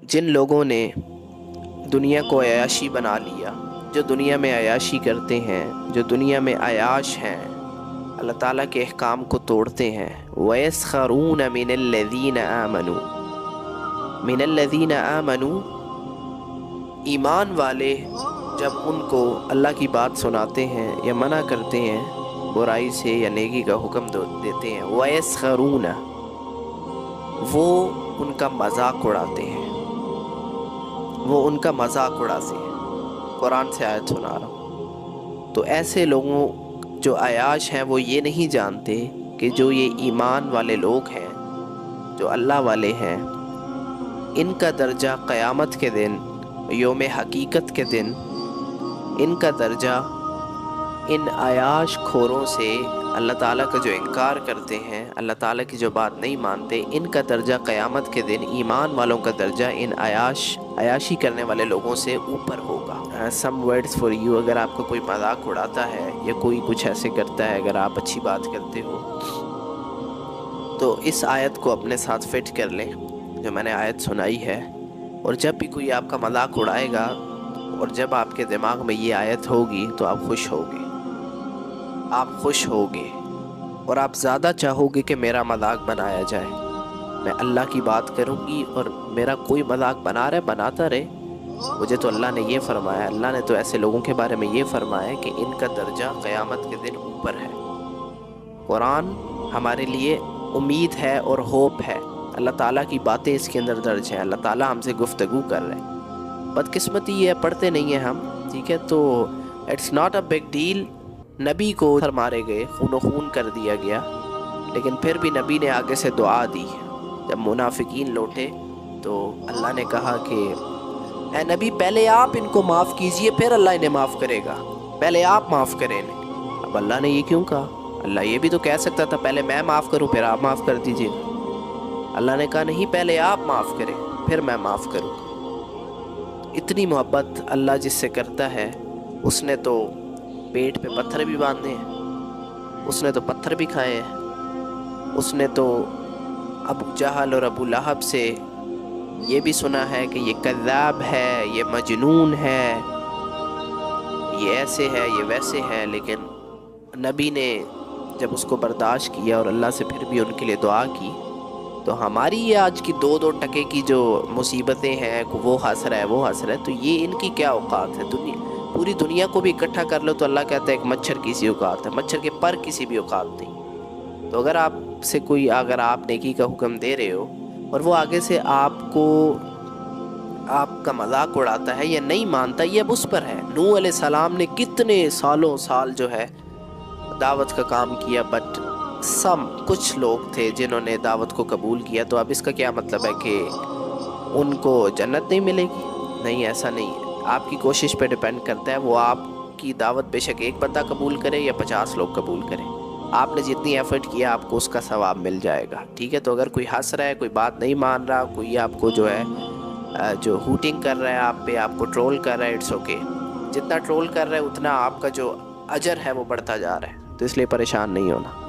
جن لوگوں نے دنیا کو عیاشی بنا لیا، جو دنیا میں عیاشی کرتے ہیں، جو دنیا میں عیاش ہیں، اللہ تعالیٰ کے احکام کو توڑتے ہیں۔ وَيَسْخَرُونَ مِنَ الَّذِينَ آمَنُوا، مِنَ الَّذِينَ آمَنُوا، ایمان والے جب ان کو اللہ کی بات سناتے ہیں یا منع کرتے ہیں برائی سے یا نیکی کا حکم دیتے ہیں، وَيَسْخَرُونَ، وہ ان کا مذاق اڑاتے ہیں، وہ ان کا مذاق اڑاتے ہیں۔ قرآن سے آیت سنا رہا ہوں۔ تو ایسے لوگوں جو عیاش ہیں وہ یہ نہیں جانتے کہ جو یہ ایمان والے لوگ ہیں، جو اللہ والے ہیں، ان کا درجہ قیامت کے دن، یوم حقیقت کے دن، ان کا درجہ ان عیاش خوروں سے، اللہ تعالیٰ کا جو انکار کرتے ہیں، اللہ تعالیٰ کی جو بات نہیں مانتے، ان کا درجہ قیامت کے دن ایمان والوں کا درجہ ان عیاشی کرنے والے لوگوں سے اوپر ہوگا۔ سم ورڈز فار یو، اگر آپ کا کوئی مذاق اڑاتا ہے یا کوئی کچھ ایسے کرتا ہے، اگر آپ اچھی بات کرتے ہو تو اس آیت کو اپنے ساتھ فٹ کر لیں جو میں نے آیت سنائی ہے، اور جب بھی کوئی آپ کا مذاق اڑائے گا اور جب آپ کے دماغ میں یہ آیت ہوگی تو آپ خوش ہوگے، آپ خوش ہوگے اور آپ زیادہ چاہو گے کہ میرا مذاق بنایا جائے۔ میں اللہ کی بات کروں گی اور میرا کوئی مذاق بنا رہے، بناتا رہے، مجھے تو اللہ نے یہ فرمایا، اللہ نے تو ایسے لوگوں کے بارے میں یہ فرمایا کہ ان کا درجہ قیامت کے دن اوپر ہے۔ قرآن ہمارے لیے امید ہے اور ہوپ ہے، اللہ تعالیٰ کی باتیں اس کے اندر درج ہیں، اللہ تعالیٰ ہم سے گفتگو کر رہے ہیں۔ بدقسمتی یہ ہے پڑھتے نہیں ہیں ہم، ٹھیک ہے، تو it's not a big deal. نبی کو مارے گئے، خون و خون کر دیا گیا، لیکن پھر بھی نبی نے آگے سے دعا دی۔ جب منافقین لوٹے تو اللہ نے کہا کہ اے نبی پہلے آپ ان کو معاف کیجئے، پھر اللہ انہیں معاف کرے گا، پہلے آپ معاف کریں انہیں۔ اب اللہ نے یہ کیوں کہا؟ اللہ یہ بھی تو کہہ سکتا تھا پہلے میں معاف کروں پھر آپ معاف کر دیجئے۔ اللہ نے کہا نہیں، پہلے آپ معاف کریں پھر میں معاف کروں گا۔ اتنی محبت اللہ جس سے کرتا ہے، اس نے تو پیٹ پہ پتھر بھی باندھے ہیں، اس نے تو پتھر بھی کھائے ہیں، اس نے تو ابو جہل اور ابو لہب سے یہ بھی سنا ہے کہ یہ کذاب ہے، یہ مجنون ہے، یہ ایسے ہے، یہ ویسے ہے، لیکن نبی نے جب اس کو برداشت کیا اور اللہ سے پھر بھی ان کے لیے دعا کی، تو ہماری یہ آج کی 2 ٹکے کی جو مصیبتیں ہیں، وہ ہنس رہا ہے وہ ہنس رہا ہے، تو یہ ان کی کیا اوقات ہے؟ پوری دنیا کو بھی اکٹھا کر لو تو اللہ کہتا ہے ایک مچھر کی سی اوقات ہے، مچھر کے پر کسی بھی اوقات نہیں۔ تو اگر آپ سے کوئی، اگر آپ نیکی کا حکم دے رہے ہو اور وہ آگے سے آپ کو، آپ کا مذاق اڑاتا ہے یا نہیں مانتا، یہ اب اس پر ہے۔ نوح علیہ السلام نے کتنے سالوں سال جو ہے دعوت کا کام کیا، بٹ کچھ لوگ تھے جنہوں نے دعوت کو قبول کیا، تو اب اس کا کیا مطلب ہے کہ ان کو جنت نہیں ملے گی؟ نہیں، ایسا نہیں ہے۔ آپ کی کوشش پہ ڈیپینڈ کرتا ہے، وہ آپ کی دعوت بے شک ایک بندہ قبول کرے یا 50 لوگ قبول کریں، آپ نے جتنی ایفرٹ کیا آپ کو اس کا ثواب مل جائے گا، ٹھیک ہے۔ تو اگر کوئی ہنس رہا ہے، کوئی بات نہیں مان رہا، کوئی آپ کو جو ہے جو ہوٹنگ کر رہا ہے آپ پہ، آپ کو ٹرول کر رہا ہے، اٹس اوکے۔ جتنا ٹرول کر رہا ہے اتنا آپ کا جو اجر ہے وہ بڑھتا جا رہا ہے، تو اس لیے پریشان نہیں ہونا۔